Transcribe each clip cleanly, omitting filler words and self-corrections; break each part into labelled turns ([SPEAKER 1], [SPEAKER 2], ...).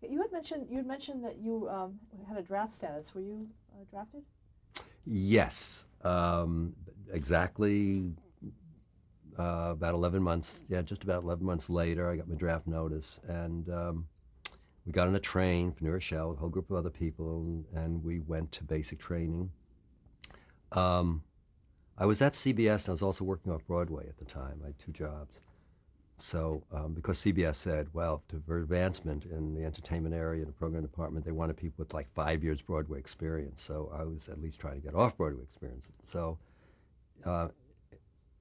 [SPEAKER 1] You had mentioned that you had a draft status. Were you drafted?
[SPEAKER 2] Yes, exactly about 11 months, yeah, just about 11 months later, I got my draft notice. And we got on a train from New Rochelle with a whole group of other people, and we went to basic training. Um, I was at CBS, and I was also working off Broadway at the time. I had two jobs. So, because CBS said, well, for advancement in the entertainment area in the program department, they wanted people with like 5 years Broadway experience. So I was at least trying to get off Broadway experience. So, uh,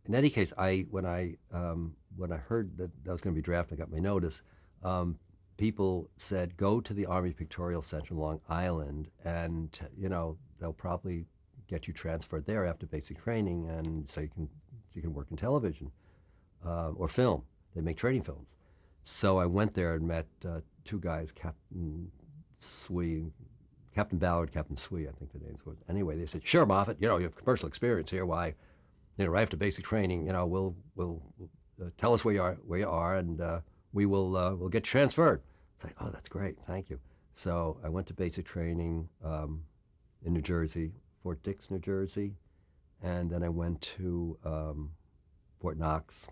[SPEAKER 2] in any case, when I heard that I was going to be drafted, I got my notice. Um, People said, go to the Army Pictorial Center in Long Island, and they'll probably get you transferred there after basic training, and so you can work in television or film. They make training films. So I went there and met two guys, Swee, Captain Ballard, Captain Swee, I think the names was. Anyway, they said, "Sure, Moffitt, you have commercial experience here. Why, right after basic training, we'll tell us where you are, and we'll get transferred." It's like, "Oh, that's great, thank you." So I went to basic training in New Jersey, Fort Dix, New Jersey, and then I went to Fort Knox,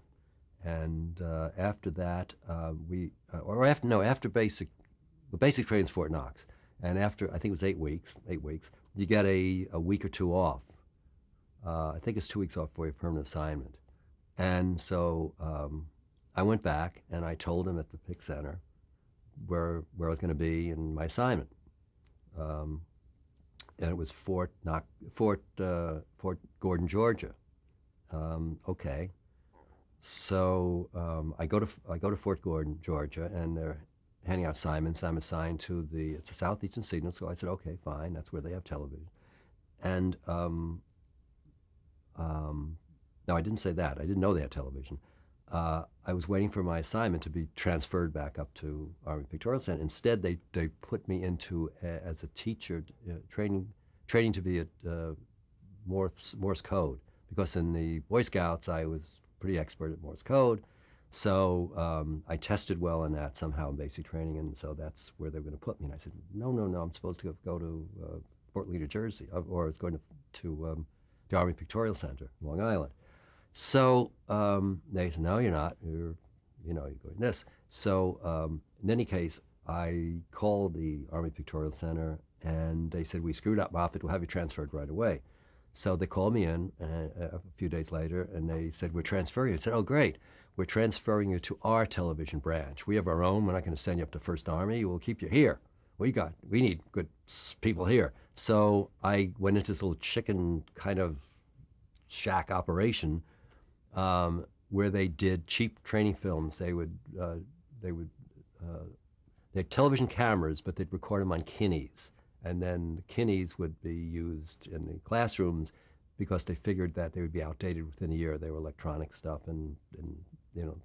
[SPEAKER 2] and after that, after basic training is Fort Knox, and after I think it was 8 weeks, you get a week or two off. I think it's 2 weeks off for your permanent assignment, and so I went back and I told him at the PIC Center where I was going to be in my assignment, and it was Fort Gordon, Georgia. Okay. So I go to Fort Gordon, Georgia, and they're handing out assignments. I'm assigned to it's a Southeastern Signal, so I said, okay, fine, that's where they have television. And no, I didn't say that. I didn't know they had television. I was waiting for my assignment to be transferred back up to Army Pictorial Center. Instead, they put me into as a teacher, training to be at Morse code, because in the Boy Scouts I was pretty expert at Morse code. So I tested well in that somehow in basic training, and so that's where they were going to put me. And I said, no, I'm supposed to go to Fort Lee, New Jersey, or I was going to the Army Pictorial Center, Long Island. So they said, no, you're not. You're going this. So in any case, I called the Army Pictorial Center, and they said, we screwed up, Moffitt. We'll have you transferred right away. So they called me in a few days later, and they said, we're transferring you. I said, oh, great. We're transferring you to our television branch. We have our own. We're not going to send you up to First Army. We'll keep you here. We need good people here. So I went into this little chicken kind of shack operation where they did cheap training films. They had television cameras, but they'd record them on Kinneys. And then the Kinneys would be used in the classrooms because they figured that they would be outdated within a year. They were electronic stuff and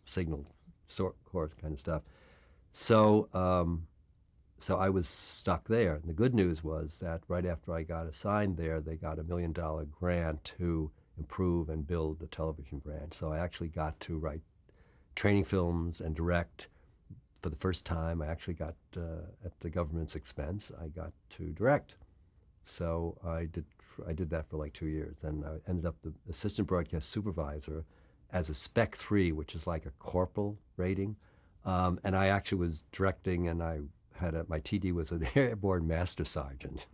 [SPEAKER 2] signal course kind of stuff. So so I was stuck there. And the good news was that right after I got assigned there, they got $1 million grant to improve and build the television branch. So I actually got to write training films and direct. For the first time, I actually got, at the government's expense, I got to direct. So I did that for like 2 years. And I ended up the assistant broadcast supervisor as a Spec 3, which is like a corporal rating. And I actually was directing, and I had my TD was an airborne master sergeant.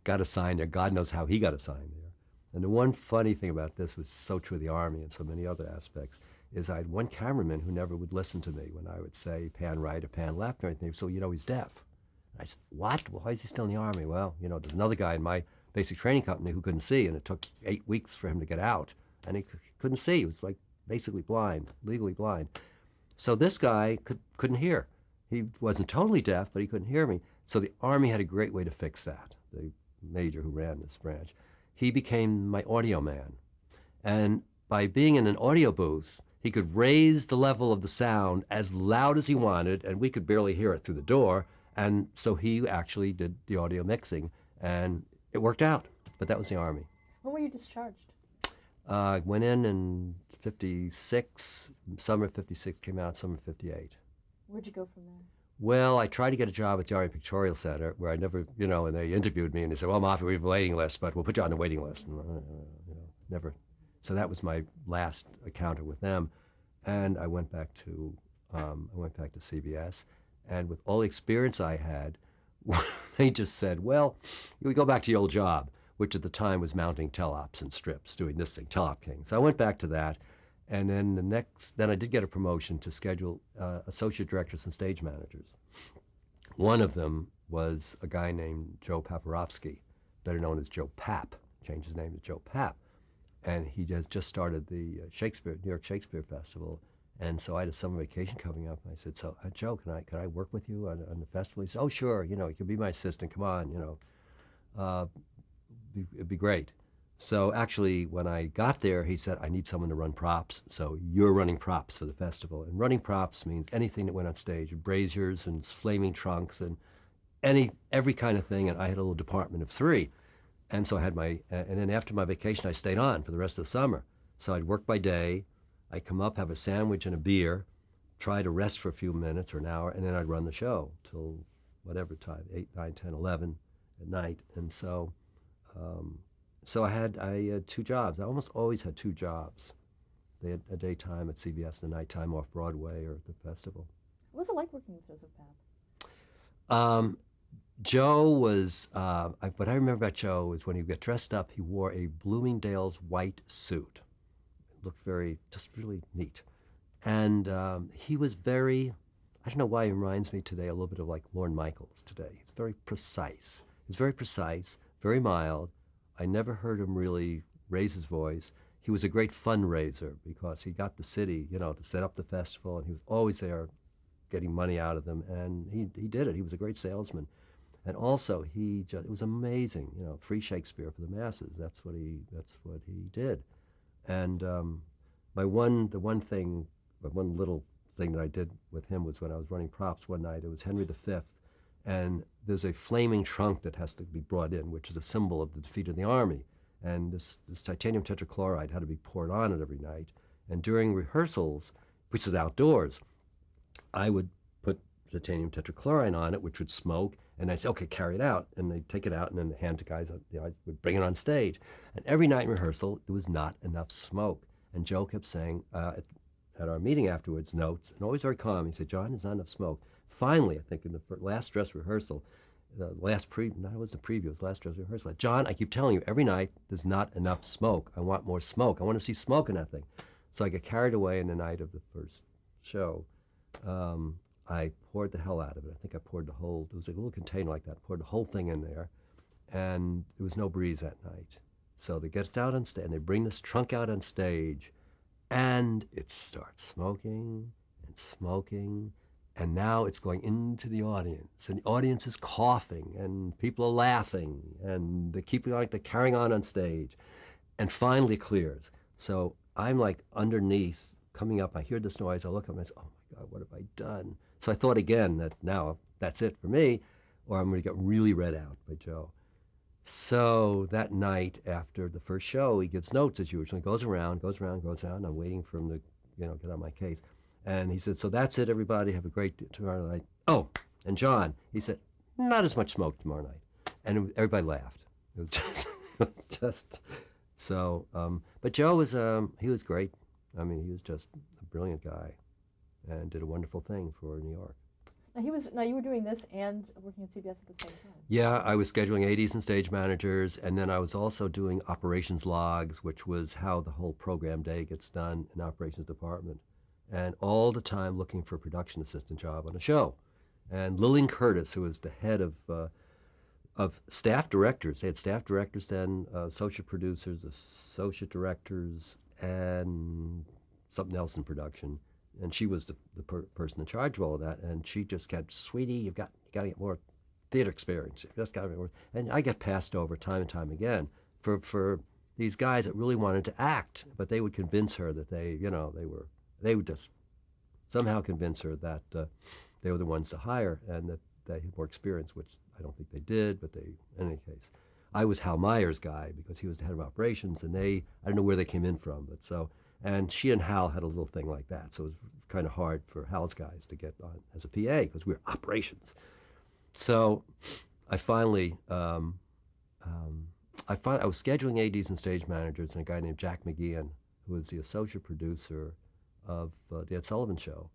[SPEAKER 2] Got assigned there. God knows how he got assigned there. And the one funny thing about this was so true of the Army and so many other aspects is I had one cameraman who never would listen to me when I would say pan right or pan left or anything. So, he's deaf. And I said, what? Well, why is he still in the Army? Well, there's another guy in my basic training company who couldn't see, and it took 8 weeks for him to get out. And he couldn't see. He was like basically blind, legally blind. So this guy couldn't hear. He wasn't totally deaf, but he couldn't hear me. So the Army had a great way to fix that, the major who ran this branch. He became my audio man. And by being in an audio booth, he could raise the level of the sound as loud as he wanted, and we could barely hear it through the door. And so he actually did the audio mixing, and it worked out. But that was the Army.
[SPEAKER 1] When were you discharged?
[SPEAKER 2] I went in 56, summer of 56, came out summer of 58.
[SPEAKER 1] Where'd you go from there?
[SPEAKER 2] Well, I tried to get a job at the Army Pictorial Center where I never, and they interviewed me and they said, well, Moffitt, we have a waiting list, but we'll put you on the waiting list. And, never. So that was my last encounter with them. And I went back to CBS. And with all the experience I had, they just said, well, you go back to your old job, which at the time was mounting teleops and strips, doing this thing, Telop King. So I went back to that. And then I did get a promotion to schedule associate directors and stage managers. One of them was a guy named Joe Paparovsky, better known as Joe Pap, changed his name to Joe Pap. And he has just started the New York Shakespeare Festival. And so I had a summer vacation coming up. And I said, so Joe, can I work with you on the festival? He said, oh, sure, you can be my assistant, come on, it'd be great. So actually, when I got there, he said, I need someone to run props. So you're running props for the festival. And running props means anything that went on stage, braziers and flaming trunks and every kind of thing. And I had a little department of 3. And so I had and then after my vacation, I stayed on for the rest of the summer. So I'd work by day. I'd come up, have a sandwich and a beer, try to rest for a few minutes or an hour, and then I'd run the show till whatever time, 8, 9, 10, 11 at night. And so I had 2 jobs. I almost always had 2 jobs. They had a daytime at CBS and a nighttime off Broadway or at the festival.
[SPEAKER 1] What was it like working with Joseph Papp?
[SPEAKER 2] Joe was, what I remember about Joe is when he would get dressed up, he wore a Bloomingdale's white suit. It looked just really neat. And he was I don't know why he reminds me today a little bit of like Lorne Michaels today. He's very precise. He's very precise, very mild. I never heard him really raise his voice. He was a great fundraiser because he got the city, to set up the festival, and he was always there getting money out of them, and he did it. He was a great salesman. And also, it was amazing, free Shakespeare for the masses. That's what he did. And the one little thing that I did with him was when I was running props one night. It was Henry V, and there's a flaming trunk that has to be brought in, which is a symbol of the defeat of the army. And this titanium tetrachloride had to be poured on it every night. And during rehearsals, which is outdoors, I would put titanium tetrachloride on it, which would smoke, and I'd say, okay, carry it out. And they'd take it out and then hand to guys, I would bring it on stage. And every night in rehearsal, there was not enough smoke. And Joe kept saying, at our meeting afterwards, notes, and always very calm, he said, John, there's not enough smoke. Finally, I think in the last dress rehearsal, it was the preview, it was the last dress rehearsal, John, I keep telling you, every night, there's not enough smoke. I want more smoke. I want to see smoke in that thing. So I got carried away in the night of the first show. I poured the hell out of it. I think I poured it was a little container like that, poured the whole thing in there, and there was no breeze that night. So they get out on stage, and they bring this trunk out on stage, and it starts smoking and smoking, and now it's going into the audience, and the audience is coughing, and people are laughing, and they're carrying on stage, and finally it clears. So I'm like underneath, coming up, I hear this noise, I look up and I say, oh my God, what have I done? So I thought again that now that's it for me, or I'm going to get really read out by Joe. So that night after the first show, he gives notes as usual. He goes around. I'm waiting for him to, get on my case. And he said, so that's it, everybody. Have a great tomorrow night. Oh, and John, he said, not as much smoke tomorrow night. And everybody laughed. It was just so. But Joe he was great. I mean, he was just a brilliant guy and did a wonderful thing for New York.
[SPEAKER 1] Now you were doing this and working at CBS at the same time.
[SPEAKER 2] Yeah, I was scheduling ADs and stage managers, and then I was also doing operations logs, which was how the whole program day gets done in operations department, and all the time looking for a production assistant job on a show. And Lillian Curtis, who was the head of staff directors, they had staff directors then, associate producers, associate directors, and something else in production. And she was the person in charge of all of that. And she just kept, sweetie, you got to get more theater experience. You just got to get more. And I got passed over time and time again for these guys that really wanted to act, but they would convince her that they would just somehow convince her that they were the ones to hire and that they had more experience, which I don't think they did, but in any case. I was Hal Meyer's guy because he was the head of operations, and I don't know where they came in from, but so. And she and Hal had a little thing like that, so it was kind of hard for Hal's guys to get on as a PA because we were operations. So I finally, I was scheduling ADs and stage managers, and a guy named Jack McGeehan, who was the associate producer of the Ed Sullivan Show.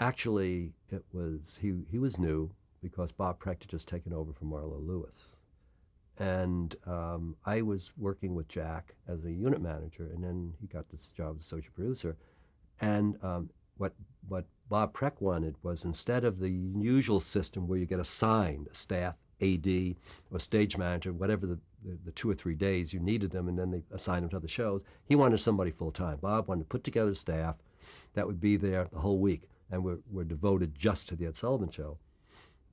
[SPEAKER 2] Actually, he was new because Bob Precht had just taken over from Marlo Lewis. And I was working with Jack as a unit manager, and then he got this job as associate producer. And what Bob Precht wanted was, instead of the usual system where you get assigned a staff AD or stage manager, whatever the 2 or 3 days you needed them, and then they assign them to other shows, he wanted somebody full time. Bob wanted to put together a staff that would be there the whole week, and were devoted just to the Ed Sullivan Show.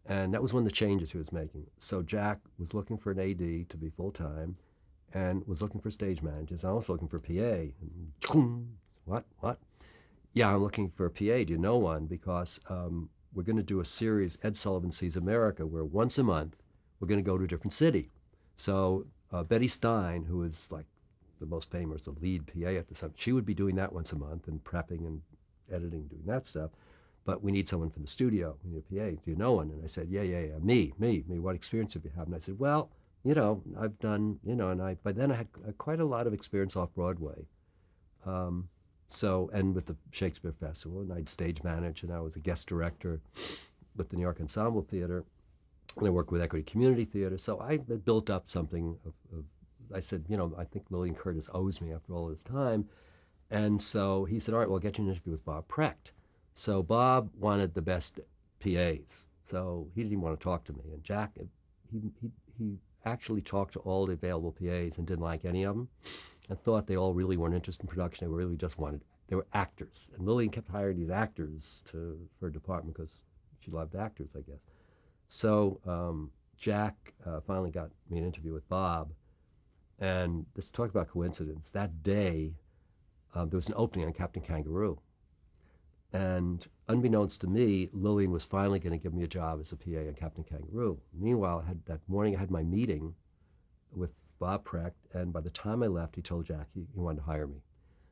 [SPEAKER 2] And that was one of the changes he was making. So Jack was looking for an AD to be full-time and was looking for stage managers. I was looking for a PA. And, what? Yeah, I'm looking for a PA. Do you know one? Because we're going to do a series, Ed Sullivan Sees America, where once a month we're going to go to a different city. So Betty Stein, who is like the most famous, the lead PA at the time, she would be doing that once a month and prepping and editing, doing that stuff. But we need someone from the studio. We need a PA. Do you know one? And I said, yeah. Me. What experience have you had? And I said, well, I've done, and by then I had quite a lot of experience off Broadway. And with the Shakespeare Festival, and I'd stage manage, and I was a guest director with the New York Ensemble Theater, and I worked with Equity Community Theater. So I built up something of I said, I think Lillian Curtis owes me after all this time. And so he said, all right, well, I'll get you an interview with Bob Precht. So Bob wanted the best PAs, so he didn't even want to talk to me. And Jack, he actually talked to all the available PAs and didn't like any of them, and thought they all really weren't interested in production. They really just they were actors. And Lillian kept hiring these actors for her department because she loved actors, I guess. So Jack finally got me an interview with Bob, and let's talk about coincidence. That day, there was an opening on Captain Kangaroo. And unbeknownst to me, Lillian was finally going to give me a job as a PA on Captain Kangaroo. Meanwhile, that morning I had my meeting with Bob Precht, and by the time I left, he told Jack he wanted to hire me.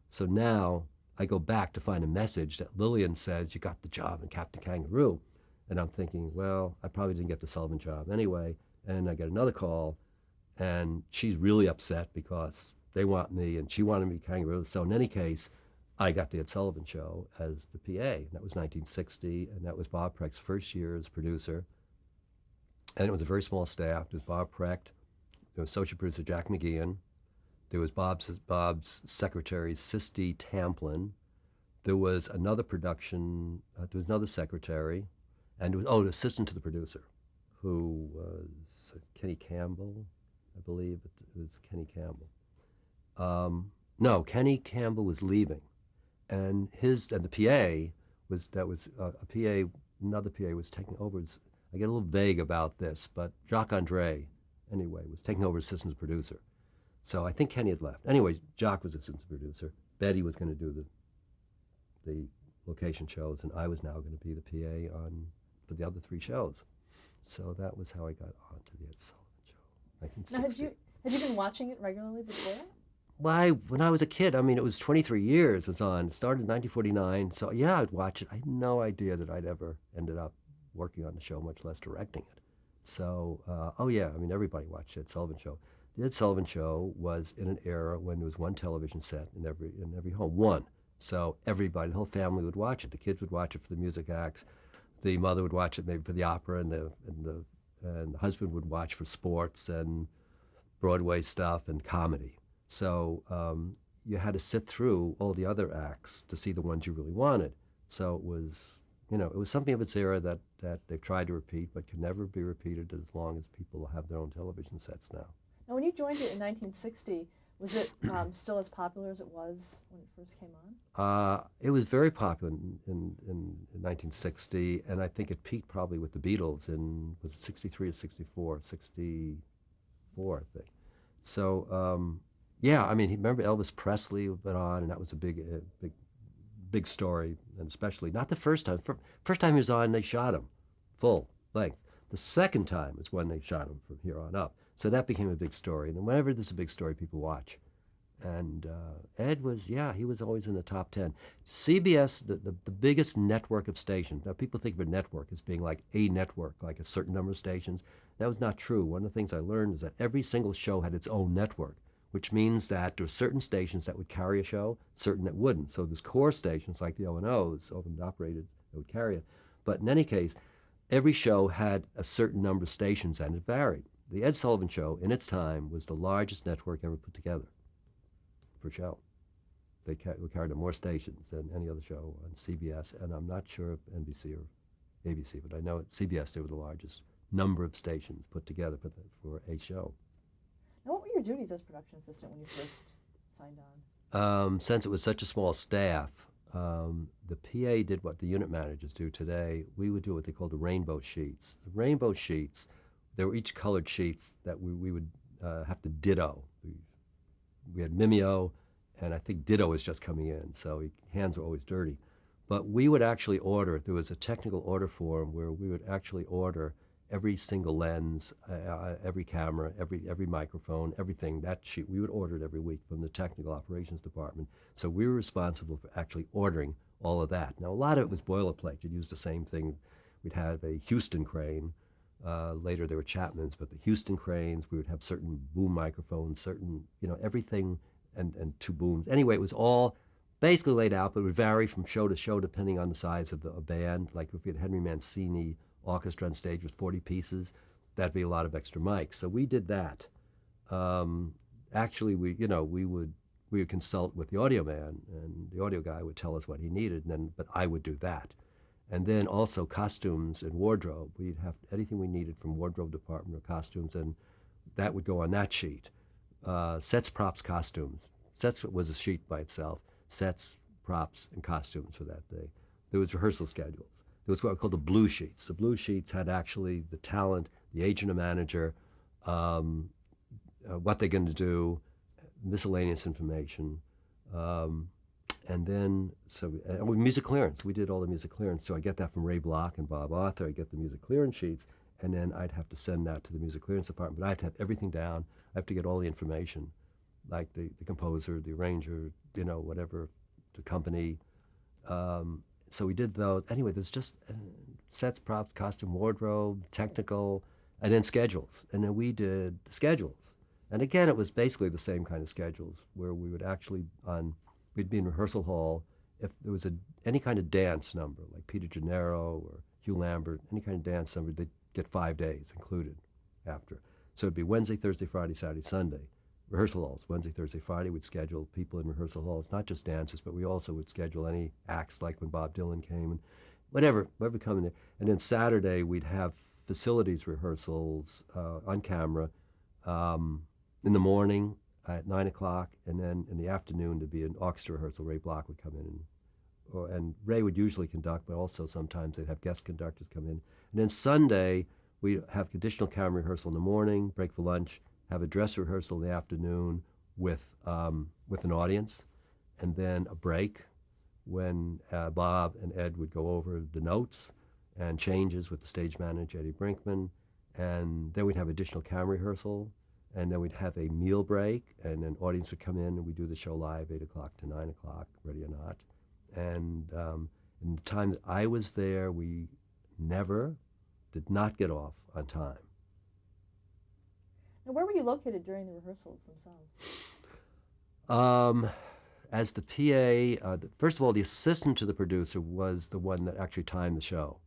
[SPEAKER 2] So now I go back to find a message that Lillian says, you got the job in Captain Kangaroo. And I'm thinking, well, I probably didn't get the Sullivan job anyway. And I get another call, and she's really upset because they want me, and she wanted me Kangaroo. So in any case, I got the Ed Sullivan Show as the PA. That was 1960, and that was Bob Precht's first year as producer. And it was a very small staff. There was Bob Precht, there was associate producer Jack McGeehan, there was Bob's secretary, Sisti Tamplin. There was another production, there was another secretary, and there was, an assistant to the producer, who was Kenny Campbell, I believe it was Kenny Campbell. No, Kenny Campbell was leaving. And the PA another PA was taking over. I get a little vague about this, but Jacques Andre, anyway, was taking over as assistant producer. So I think Kenny had left. Anyway, Jacques was assistant producer. Betty was going to do the location shows, and I was now going to be the PA for the other 3 shows. So that was how I got onto the Ed Sullivan Show, 1960.
[SPEAKER 1] Now, had you been watching it regularly before?
[SPEAKER 2] Well, when I was a kid, it was 23 years it was on. It started in 1949. So yeah, I'd watch it. I had no idea that I'd ever ended up working on the show, much less directing it. So, everybody watched the Ed Sullivan Show. The Ed Sullivan Show was in an era when there was one television set in every home, one. So everybody, the whole family would watch it. The kids would watch it for the music acts. The mother would watch it maybe for the opera, and the husband would watch for sports and Broadway stuff and comedy. So you had to sit through all the other acts to see the ones you really wanted. So it was something of its era that they've tried to repeat, but can never be repeated as long as people have their own television sets now.
[SPEAKER 1] Now, when you joined it in 1960, was it still as popular as it was when it first came on?
[SPEAKER 2] It was very popular in 1960, and I think it peaked probably with the Beatles was it 63 or 64? 64, I think. So, remember Elvis Presley had been on, and that was a big story, and especially, not the first time. First time he was on, they shot him, full length. The second time is when they shot him from here on up. So that became a big story. And whenever there's a big story, people watch. And Ed was, he was always in the top 10. CBS, the biggest network of stations. Now, people think of a network as being like a network, like a certain number of stations. That was not true. One of the things I learned is that every single show had its own network, which means that there were certain stations that would carry a show, certain that wouldn't. So there's core stations like the O&Os, owned and operated, that would carry it. But in any case, every show had a certain number of stations, and it varied. The Ed Sullivan Show, in its time, was the largest network ever put together for show. They carried more stations than any other show on CBS, and I'm not sure if NBC or ABC, but I know at CBS they were the largest number of stations put together for a show.
[SPEAKER 1] Now, what were your duties as production assistant when you first signed on?
[SPEAKER 2] Since it was such a small staff, the PA did what the unit managers do today. We would do what they called the rainbow sheets. The rainbow sheets, they were each colored sheets that we would have to ditto. We had Mimeo, and I think Ditto was just coming in, so hands were always dirty. But we would actually order, there was a technical order form where we would actually order every single lens, every camera, every microphone, everything, that sheet, we would order it every week from the technical operations department. So we were responsible for actually ordering all of that. Now, a lot of it was boilerplate. You'd use the same thing. We'd have a Houston crane. Later there were Chapmans, but the Houston cranes, we would have certain boom microphones, certain, everything, and two booms. Anyway, it was all basically laid out, but it would vary from show to show depending on the size of a band. Like if we had Henry Mancini orchestra on stage with 40 pieces, that'd be a lot of extra mics. So we did that. Actually, we would consult with the audio man, and the audio guy would tell us what he needed, but I would do that. And then also costumes and wardrobe. We'd have anything we needed from wardrobe department or costumes, and that would go on that sheet. Sets, props, costumes. Sets was a sheet by itself. Sets, props, and costumes for that day. There was rehearsal schedules. There was what we called the blue sheets. The blue sheets had actually the talent, the agent or manager, what they're going to do, miscellaneous information. And then, music clearance. We did all the music clearance. So I get that from Ray Block and Bob Arthur. I get the music clearance sheets, and then I'd have to send that to the music clearance department. But I have to have everything down. I have to get all the information, like the composer, the arranger, whatever, the company. So we did those. Anyway, there's just sets, props, costume, wardrobe, technical, and then schedules. And then we did the schedules. And again, it was basically the same kind of schedules where we would actually we'd be in rehearsal hall. If there was any kind of dance number, like Peter Gennaro or Hugh Lambert, any kind of dance number, they'd get 5 days included after. So it'd be Wednesday, Thursday, Friday, Saturday, Sunday. Rehearsal halls, Wednesday, Thursday, Friday, we'd schedule people in rehearsal halls, not just dances, but we also would schedule any acts like when Bob Dylan came and whatever coming in. And then Saturday, we'd have facilities rehearsals on camera in the morning at 9 o'clock, and then in the afternoon to be an orchestra rehearsal. Ray Block would come in, and Ray would usually conduct, but also sometimes they'd have guest conductors come in. And then Sunday, we'd have additional camera rehearsal in the morning, break for lunch, have a dress rehearsal in the afternoon with an audience, and then a break when Bob and Ed would go over the notes and changes with the stage manager, Eddie Brinkman, and then we'd have additional camera rehearsal, and then we'd have a meal break, and an audience would come in, and we'd do the show live 8 o'clock to 9 o'clock, ready or not. And in the time that I was there, we did not get off on time.
[SPEAKER 1] And where were you located during the rehearsals themselves?
[SPEAKER 2] As the PA, first of all, the assistant to the producer was the one that actually timed the show.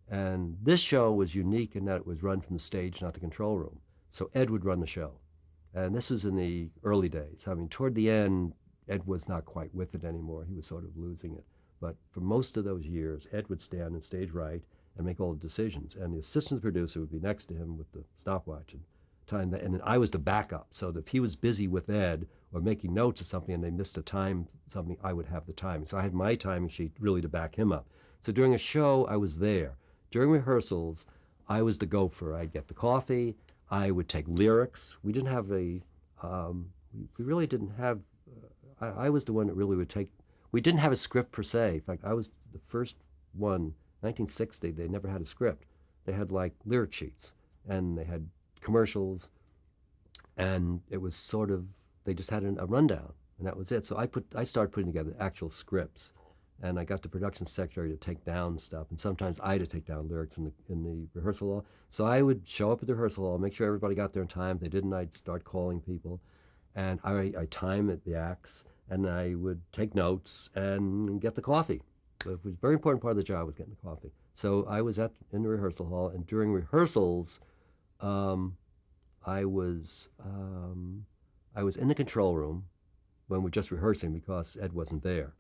[SPEAKER 2] And this show was unique in that it was run from the stage, not the control room. So Ed would run the show. And this was in the early days. I mean, toward the end, Ed was not quite with it anymore. He was sort of losing it. But for most of those years, Ed would stand in stage right and make all the decisions. And the assistant producer would be next to him with the stopwatch and time. And then I was the backup. So that if he was busy with Ed or making notes of something and they missed a time, something, I would have the timing. So I had my timing sheet really to back him up. So during a show, I was there. During rehearsals, I was the gopher. I'd get the coffee. I would take lyrics. We didn't have we really didn't have, I was the one that really would take, we didn't have a script per se. In fact, I was the first one, 1960, they never had a script. They had like lyric sheets, and they had commercials, and it was sort of, they just had a rundown. and that was it. So I started putting together actual scripts, and I got the production secretary to take down stuff, and sometimes I had to take down lyrics in the rehearsal hall. So I would show up at the rehearsal hall, make sure everybody got there in time. If they didn't, I'd start calling people, and I time at the acts, and I would take notes and get the coffee. It was a very important part of the job was getting the coffee. So I was in the rehearsal hall, and during rehearsals, I was in the control room when we're just rehearsing because Ed wasn't there.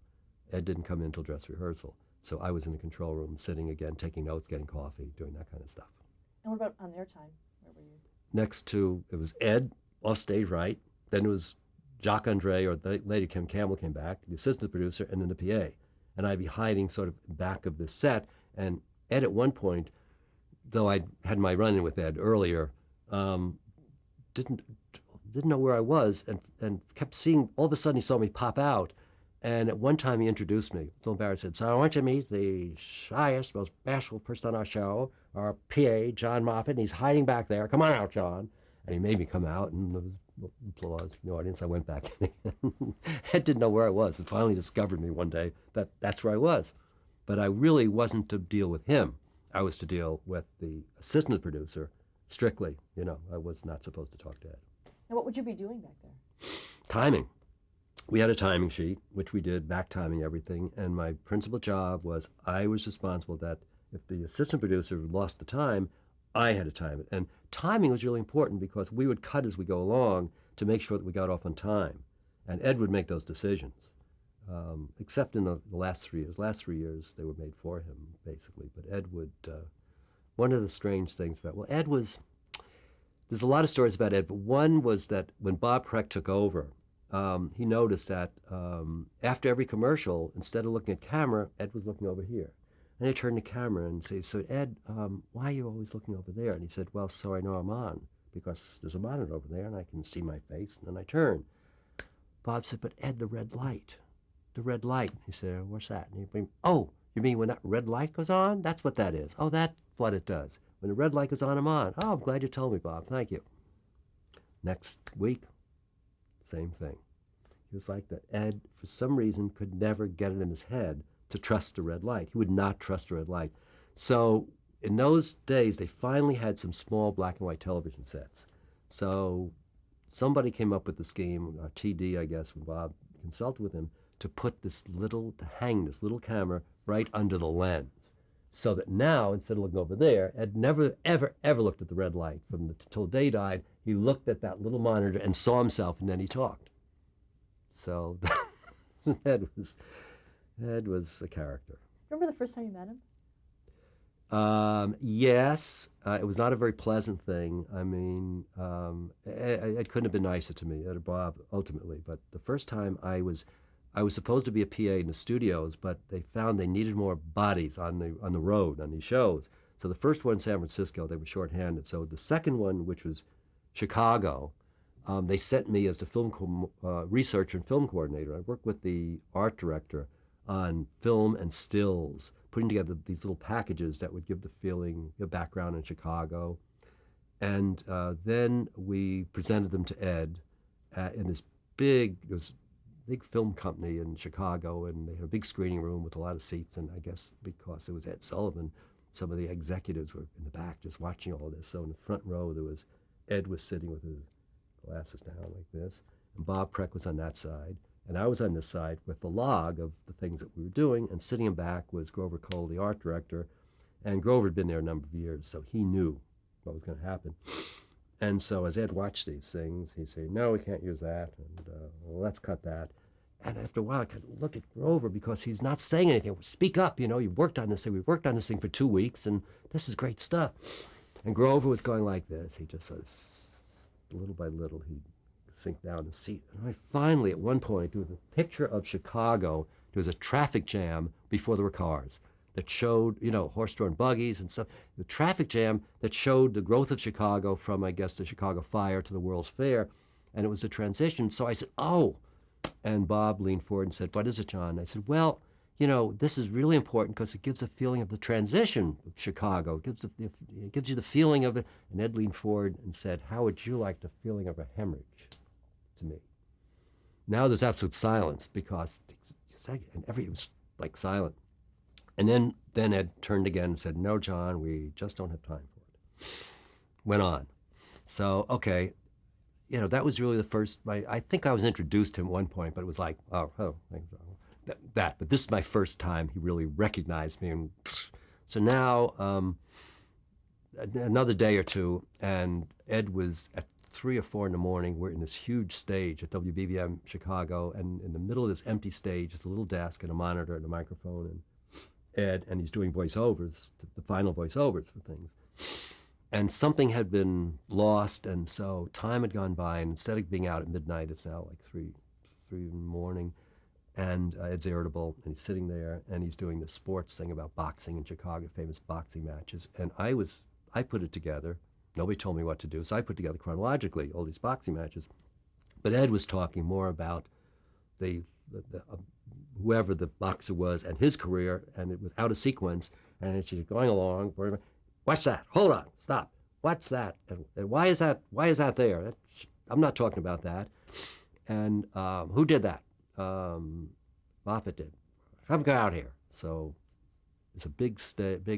[SPEAKER 2] Ed didn't come in until dress rehearsal. So I was in the control room, sitting again, taking notes, getting coffee, doing that kind of stuff.
[SPEAKER 1] And what about on airtime? Where were you?
[SPEAKER 2] Next to, it was Ed off stage right. Then it was Jacques Andre or the lady Kim Campbell came back, the assistant producer, and then the PA. And I'd be hiding sort of back of the set. And Ed at one point, though I had my run-in with Ed earlier, didn't know where I was and kept seeing, all of a sudden he saw me pop out. And at one time he introduced me. So embarrassed, said, "So I want you to meet the shyest, most bashful person on our show, our PA, John Moffitt, and he's hiding back there. Come on out, John." And he made me come out, and there was applause from the audience. I went back in. Ed didn't know where I was, and finally discovered me one day that that's where I was. But I really wasn't to deal with him. I was to deal with the assistant producer strictly. I was not supposed to talk to Ed.
[SPEAKER 1] And what would you be doing back there?
[SPEAKER 2] Timing. We had a timing sheet, which we did, back timing everything, and my principal job was I was responsible that if the assistant producer lost the time, I had to time it. And timing was really important because we would cut as we go along to make sure that we got off on time. And Ed would make those decisions, except in the last 3 years. Last 3 years, they were made for him, basically. But Ed would, one of the strange things Ed was, there's a lot of stories about Ed, but one was that when Bob Preck took over, he noticed that after every commercial, instead of looking at camera, Ed was looking over here. And I turned the camera and said, "So Ed, why are you always looking over there?" And he said, "Well, so I know I'm on, because there's a monitor over there and I can see my face." And then I turned. Bob said, "But Ed, the red light. The red light." He said, "What's that?" And he bring, "Oh, you mean when that red light goes on? That's what that is. Oh, that's what it does. When the red light goes on, I'm on. Oh, I'm glad you told me, Bob. Thank you." Next week, same thing. He was like that. Ed, for some reason, could never get it in his head to trust the red light. He would not trust the red light. So in those days, they finally had some small black and white television sets. So somebody came up with the scheme, TD, I guess, when Bob consulted with him, to hang this little camera right under the lens. So that now, instead of looking over there, Ed never, ever, ever looked at the red light. Till the day he died, he looked at that little monitor and saw himself, and then he talked. So Ed was a character.
[SPEAKER 1] Remember the first time you met him?
[SPEAKER 2] Yes. It was not a very pleasant thing. I mean, Ed couldn't have been nicer to me, Ed or Bob, ultimately. But the first time I was supposed to be a PA in the studios, but they found they needed more bodies on the road, on these shows. So the first one in San Francisco, they were shorthanded. So the second one, which was Chicago, they sent me as the film researcher and film coordinator. I worked with the art director on film and stills, putting together these little packages that would give the feeling, background in Chicago. And then we presented them to Ed in this big film company in Chicago, and they had a big screening room with a lot of seats. And I guess because it was Ed Sullivan, some of the executives were in the back just watching all this. So in the front row, Ed was sitting with his glasses down like this, and Bob Preck was on that side, and I was on this side with the log of the things that we were doing, and sitting in back was Grover Cole, the art director, and Grover had been there a number of years, so he knew what was going to happen. And so as Ed watched these things, he'd say, "No, we can't use that," and well, let's cut that. And after a while, I could look at Grover because he's not saying anything. "Speak up, you've worked on this thing. We've worked on this thing for 2 weeks, and this is great stuff." And Grover was going like this. He just sort of, little by little, he'd sink down in the seat. And I finally, at one point, there was a picture of Chicago. There was a traffic jam before there were cars that showed, horse-drawn buggies and stuff. The traffic jam that showed the growth of Chicago from, I guess, the Chicago Fire to the World's Fair. And it was a transition. So I said, "Oh." And Bob leaned forward and said, "What is it, John?" I said, "Well, this is really important because it gives a feeling of the transition of Chicago. It gives you the feeling of it." And Ed leaned forward and said, "How would you like the feeling of a hemorrhage?" to me. Now there's absolute silence because it was like silent. And then Ed turned again and said, "No, John, we just don't have time for it." Went on. So, okay, that was really the first. I think I was introduced to him at one point, but it was like, that. But this is my first time he really recognized me. And so now, another day or two, and Ed was at 3 or 4 in the morning. We're in this huge stage at WBBM Chicago, and in the middle of this empty stage is a little desk and a monitor and a microphone, and Ed, and he's doing voiceovers, the final voiceovers for things. And something had been lost, and so time had gone by, and instead of being out at midnight, it's now like 3 in the morning, and Ed's irritable, and he's sitting there, and he's doing this sports thing about boxing in Chicago, famous boxing matches, and I put it together. Nobody told me what to do, so I put together chronologically all these boxing matches. But Ed was talking more about whoever the boxer was and his career, and it was out of sequence, and she's going along. What's that? Hold on, stop. What's that? And why is that? Why is that there? I'm not talking about that. And who did that? Moffitt did. Have him go out here. So it's a big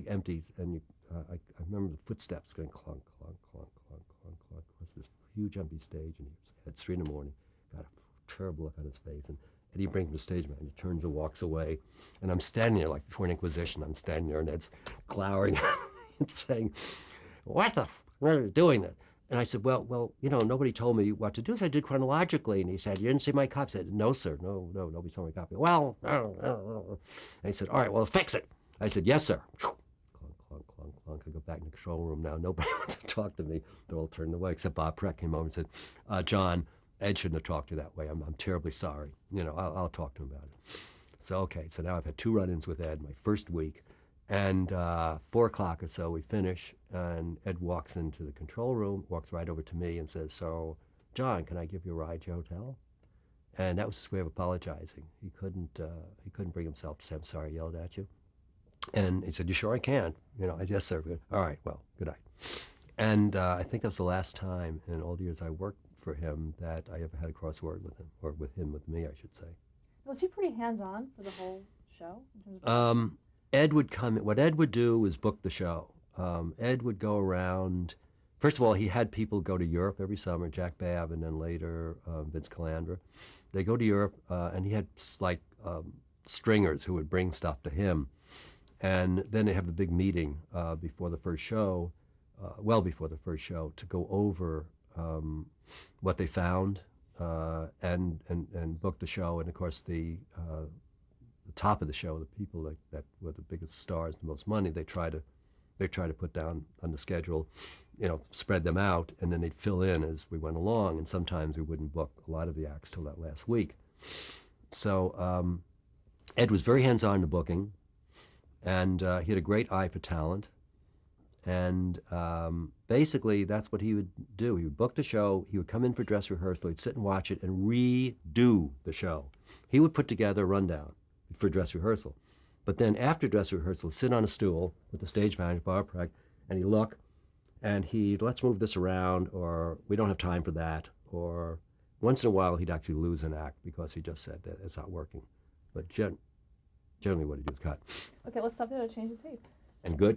[SPEAKER 2] empty, and I remember the footsteps going clunk, clunk, clunk, clunk, clunk, clunk. It was this huge empty stage, and he was at 3 in the morning, got a terrible look on his face, and he brings him to stage manager, turns and walks away, and I'm standing there like before an inquisition. I'm standing there, and Ed's glowering and saying, "What the are you doing that?" And I said, well, nobody told me what to do, so I did chronologically. And he said, "You didn't see my copy?" I said, "No, sir, no, nobody told me my copy." "Well," and he said, "All right, well, fix it." I said, "Yes, sir." Clunk, clunk, clunk. I go back in the control room now. Nobody wants to talk to me. They're all turned away, except Bob Preck came over and said, "John, Ed shouldn't have talked to you that way. I'm terribly sorry. I'll talk to him about it." So, okay, so now I've had 2 run-ins with Ed my first week. And 4 o'clock or so, we finish, and Ed walks into the control room, walks right over to me and says, "So, John, can I give you a ride to your hotel?" And that was his way of apologizing. He couldn't bring himself to say, "I'm sorry I yelled at you." And he said, "You sure I can?" "Yes, sir." "All right, well, good night." And I think that was the last time in all the years I worked for him that I ever had a crossword with him, or with me, I should say.
[SPEAKER 1] Was he pretty hands-on for the whole show? In terms of
[SPEAKER 2] Ed would come. What Ed would do was book the show. Ed would go around. First of all, he had people go to Europe every summer, Jack Babb, and then later Vince Calandra. They go to Europe, and he had stringers who would bring stuff to him. And then they have a big meeting before the first show, well before the first show, to go over what they found and book the show. And of course, the top of the show, the people that were the biggest stars, the most money, they try to put down on the schedule, spread them out, and then they'd fill in as we went along. And sometimes we wouldn't book a lot of the acts till that last week. So Ed was very hands-on in the booking, and he had a great eye for talent. And basically, that's what he would do. He would book the show. He would come in for dress rehearsal. He'd sit and watch it and redo the show. He would put together a rundown for dress rehearsal. But then after dress rehearsal, sit on a stool with the stage manager, Bob Preck, and he'd look, and let's move this around, or we don't have time for that, or once in a while he'd actually lose an act because he just said that it's not working. But generally what he'd do is cut.
[SPEAKER 1] Okay, let's stop there to change the tape.
[SPEAKER 2] And good?